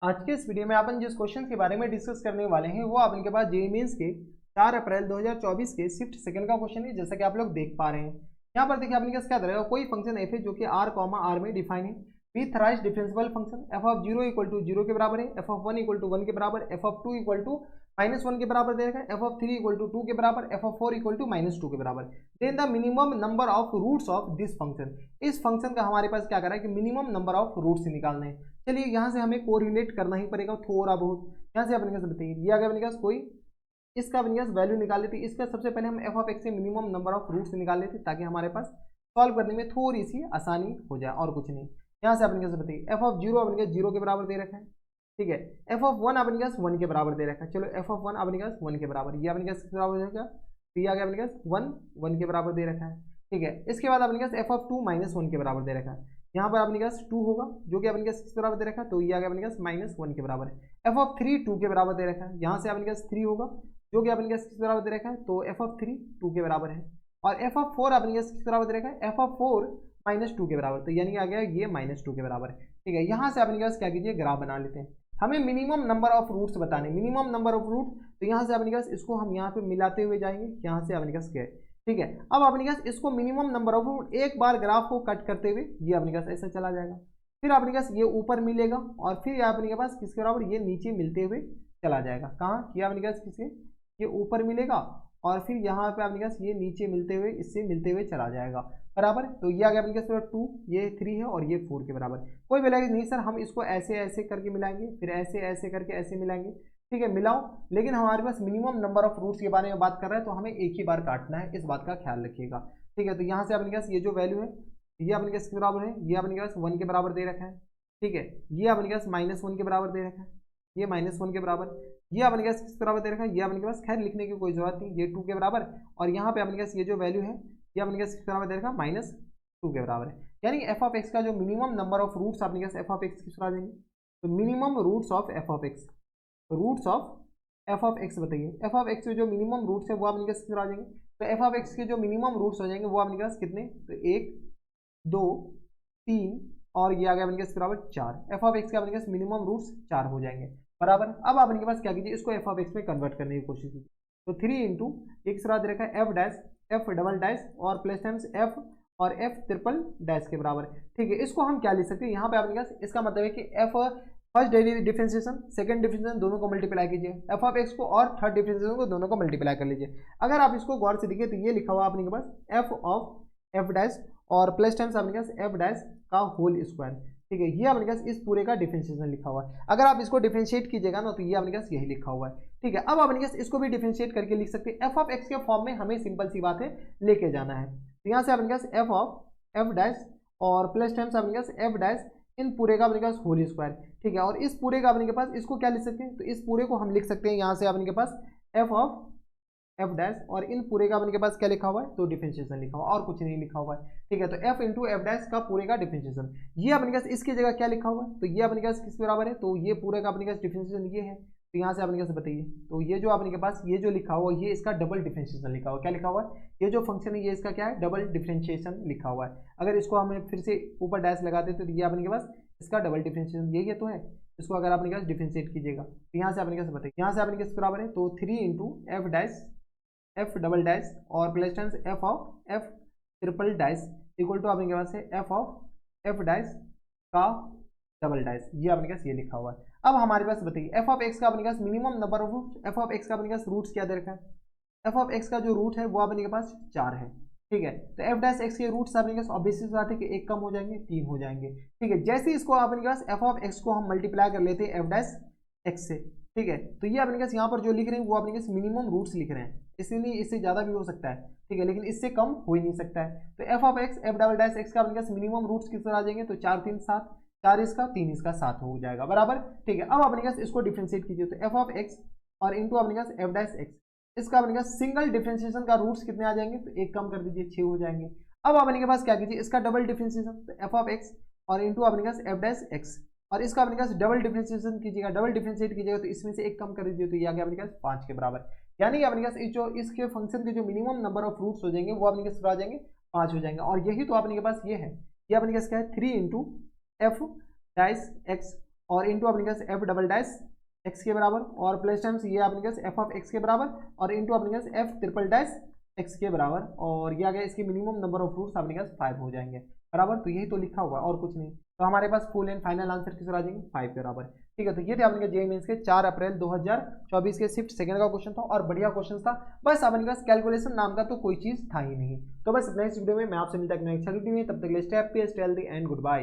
आज के इस वीडियो में अपन जिस क्वेश्चन के बारे में डिस्कस करने वाले हैं वो अपन के पास जेईई मेंस के 4 अप्रैल 2024 के शिफ्ट सेकंड का क्वेश्चन है, जैसा कि आप लोग देख पा रहे हैं। यहाँ पर देखिए अपने पास क्या रहेगा, कोई फंक्शन एफ है जो कि r में डिफाइन है with right differentiable function f of 0 equal to 0 के बराबर है, एफ ऑफ 1 इक्वल टू 1 के बराबर, एफ ऑफ 2 इक्वल टू -1 के बराबर दे रखा है, एफ ऑफ 3 इक्वल टू 2 के बराबर, एफ ऑफ 4 इक्वल टू -2 के बराबर। Then the minimum number of roots of this function. इस फंक्शन का हमारे पास क्या करा है कि मिनिमम नंबर ऑफ रूट्स निकालने हैं। चलिए यहाँ से हमें कोरिलेट करना ही पड़ेगा थोड़ा बहुत। यहाँ से अपने पास बताइए, ये अगर अपने पास कोई इसका अपने पास वैल्यू निकाल लेते, इसका सबसे पहले हम एफ ऑफ एक्स से मिनिमम नंबर ऑफ रूट्स निकाल लेते ताकि हमारे पास सॉल्व करने में थोड़ी सी आसानी हो जाए और कुछ नहीं। यहाँ से अपने पास बताइए एफ ऑफ 0 अपने पास 0 के बराबर दे रखा है, ठीक है। एफ ऑफ 1 अपने पास 1 के बराबर दे रखा है, चलो एफ ऑफ 1 अपने पास 1 के बराबर, ये अपने पास बराबर हो जाएगा, तो ये आ गया अपने पास 1 के बराबर दे रखा है, ठीक है। इसके बाद अपने पास एफ ऑफ 2 -1 के बराबर दे रखा है, यहाँ पर अपने पास 2 होगा जो कि अपने पास किस बराबर दे रखा है, तो ये आ गया अपने पास -1 के बराबर है। एफ ऑफ 3 2 के बराबर दे रखा है, यहाँ से अपने पास 3 होगा जो कि अपने पास किस बराबर दे रखा है, तो एफ ऑफ 3 2 के बराबर है। और एफ ऑफ 4 अपने पास किस बराबर दे रखा है, एफ ऑफ 4 -2 के बराबर, तो यानी आ गया ये -2 के बराबर है, ठीक है। यहाँ से अपने पास क्या कीजिए, ग्राफ बना लेते हैं। हमें मिनिमम नंबर ऑफ रूट्स बताने, मिनिमम नंबर ऑफ रूट, तो यहाँ से अपने पास इसको हम यहाँ पे मिलाते हुए जाएंगे, यहाँ से अपने पास क्या है, ठीक है। अब अपने पास इसको मिनिमम नंबर ऑफ रूट एक बार ग्राफ को कट करते हुए ये अपने पास ऐसा चला जाएगा, फिर अपने पास ये ऊपर मिलेगा और फिर अपने पास किसके बराबर ये नीचे मिलते हुए चला जाएगा। कहाँ किया अपने पास, किसके, ये ऊपर मिलेगा और फिर यहाँ पे अपने पास ये नीचे मिलते हुए इससे मिलते हुए चला जाएगा, बराबर। तो ये आ गया अपने पास 2, ये 3 है और ये 4 के बराबर। कोई बोलेगा नहीं सर हम इसको ऐसे ऐसे करके मिलाएंगे, फिर ऐसे ऐसे करके ऐसे मिलाएंगे, ठीक है, मिलाओ। लेकिन हमारे पास मिनिमम नंबर ऑफ रूट्स के बारे में बात कर रहा है तो हमें एक ही बार काटना है, इस बात का ख्याल रखिएगा, ठीक है। तो यहाँ से अपने पास ये जो वैल्यू है ये अपने पास किस बराबर है, ये अपने पास 1 के बराबर दे रखा है, ठीक है। ये अपने पास -1 के बराबर दे रखा है, ये -1 के बराबर, ये अपने पास किस बराबर दे रखा है, ये अपने पास खैर लिखने की कोई जरूरत नहीं, ये 2 के बराबर। और यहाँ पे अपने पास ये जो वैल्यू है ये अपने पास किस बराबर दे रखा है, -2 के बराबर है। यानी एफ ऑफ एक्स का जो मिनिमम नंबर ऑफ रूट्स अपने पास एफ ऑफ एक्स किस बराबर देंगे, तो minimum roots of f of x, roots of f of x बताइए। एफ ऑफ एक्स में जो मिनिमम रूट्स है वो अपने पास किस आ जाएंगे, तो एफ ऑफ एक्स के जो मिनिमम रूट्स हो जाएंगे वो अपने पास कितने, तो 1 2 3 और ये आ गया अपने पास बराबर 4। एफ ऑफ एक्स के अपने पास मिनिमम रूट्स 4 हो जाएंगे, बराबर। अब अपने पास क्या कीजिए, इसको एफ ऑफ एक्स में कन्वर्ट करने की कोशिश कीजिए। तो 3 इंटू एक दे रखा है F dash, F double dash और प्लस टाइम्स एफ और एफ ट्रिपल डैश के बराबर, ठीक है। इसको हम क्या लिख सकते हैं, यहाँ पे अपने पास इसका मतलब है कि F first differentiation second differentiation दोनों को मल्टीप्लाई कीजिए, एफ ऑफ एक्स को और थर्ड डिफरेंशिएशन को दोनों को मल्टीप्लाई कर लीजिए। अगर आप इसको गौर से देखिए तो ये लिखा हुआ अपने के पास एफ ऑफ एफ डैश और प्लस टाइम्स अपने पास एफ डैश का होल स्क्वायर, ठीक है। ये अपने पास इस पूरे का डिफरेंशिएशन लिखा हुआ है। अगर आप इसको डिफरेंशिएट कीजिएगा ना तो ये अपने पास यही लिखा हुआ है, ठीक है। अब अपने पास इसको भी डिफरेंशिएट करके लिख सकते हैं। एफ ऑफ एक्स के फॉर्म में हमें सिंपल सी बात है लेके जाना है, तो यहाँ से अपने पास एफ ऑफ एफ डैश और प्लस टाइम्स अपने पास एफ डैश इन पूरे का अपने पास होल स्क्वायर, ठीक है। और इस पूरे का अपने के पास इसको क्या लिख सकते हैं, तो इस पूरे को हम लिख सकते हैं यहाँ से अपने के पास एफ ऑफ एफ डैश और इन पूरे का अपने के पास क्या लिखा हुआ है, तो डिफरेंशिएशन लिखा हुआ है और कुछ नहीं लिखा हुआ है, ठीक है। तो एफ इंटू एफ डैश का पूरे का डिफरेंशिएशन, ये अपने पास इसकी जगह क्या लिखा हुआ है, तो ये अपने पास किस बराबर है, तो ये पूरे का अपने पास डिफरेंशिएशन ये है। तो यहाँ से अपने पास बताइए, तो ये जो अपने के पास ये जो लिखा हुआ है ये इसका डबल डिफरेंशिएशन लिखा हुआ है, क्या लिखा हुआ है, ये जो फंक्शन है ये इसका क्या है, डबल डिफरेंशिएशन लिखा हुआ है। अगर इसको हमें फिर से ऊपर डैश लगा देते तो ये अपने के पास इसका डबल डिफरेंशिएशन यही है, तो है। इसको अगर अपने पास डिफरेंशिएट कीजिएगा तो यहाँ से अपने पास बताइए, यहाँ से अपने पास बराबर है, तो 3 into F dash F double dash और plus times F of F triple dash equal to अपने के पास है एफ ऑफ एफ डैश का डबल डैश, ये अपने पास ये लिखा हुआ है। अब हमारे पास बताइए एफ ऑफ एक्स का अपने पास minimum number of root, F of X का अपने पास रूट्स क्या दे रखा है, एफ ऑफ एक्स का जो रूट है वो अपने के पास 4 है, ठीक है। तो एफ डैश एक्स के रूट्स अपने पास ऑब्वियसली बात है कि एक कम हो जाएंगे 3 हो जाएंगे, ठीक है। जैसे इसको अपने पास एफ ऑफ एक्स को हम मल्टीप्लाई कर लेते हैं एफ डैश एक्स से, ठीक है। तो ये अपने पास यहाँ पर जो लिख रहे हैं वो अपने पास मिनिमम रूट्स लिख रहे हैं, इसलिए इससे ज़्यादा भी हो सकता है, ठीक है, लेकिन इससे कम हो ही नहीं सकता है। तो F of x F double dash x का अपने पास मिनिमम रूट्स किस तरह आ जाएंगे, तो 4 3 7, 4 इसका 3 इसका 7 हो जाएगा, बराबर, ठीक है। अब अपने पास इसको डिफरेंशिएट कीजिए, तो एफ ऑफ एक्स और इंटू अपने पास एफ डैश एक्स, इसका अपने पास सिंगल डिफरेंशिएशन का रूट्स कितने आ जाएंगे, तो एक कम कर दीजिए 6 हो जाएंगे। अब अपने के पास क्या कीजिए, इसका डबल डिफरेंशिएशन, तो एफ ऑफ एक्स और इंटू अपने पास एफ डैश एक्स और इसका अपने पास डबल डिफरेंशिएशन कीजिएगा, डबल डिफरेंशिएट कीजिएगा तो इसमें से एक कम कर दीजिए, तो ये आ गया अपने पास 5 के बराबर। यानी कि अपने पास जो इसके फंक्शन के जो मिनिमम नंबर ऑफ रूट्स हो जाएंगे वो अपने पास आ जाएंगे 5 हो जाएंगे। और यही तो अपने के पास ये है, ये अपने पास क्या है 3 इंटू एफ डैश एक्स और इंटू अपने पास एफ डबल डैश एक्स के बराबर, और प्लस टाइम्स ये अपने पास एफ ऑफ एक्स के बराबर, और इंटू अपने पास एफ ट्रिपल डैश एक्स के बराबर, और ये आ गया इसकी मिनिमम नंबर ऑफ रूट्स अपने पास 5 हो जाएंगे बराबर। तो यही तो लिखा हुआ और कुछ नहीं। तो हमारे पास फुल एंड फाइनल आंसर किस आ जाएंगे 5 के बराबर। ठीक है, तो ये थे अपने जेईई मेंस के 4 अप्रैल 2024 के शिफ्ट सेकंड का क्वेश्चन था, और बढ़िया क्वेश्चन था। बस अपने पास कैलकुलेशन नाम का तो कोई चीज था ही नहीं। तो बस नेक्स्ट वीडियो में मैं आपसे मिलता है नेक्स्ट वीडियो में, तब तक के लिए stay happy, stay healthy and good bye.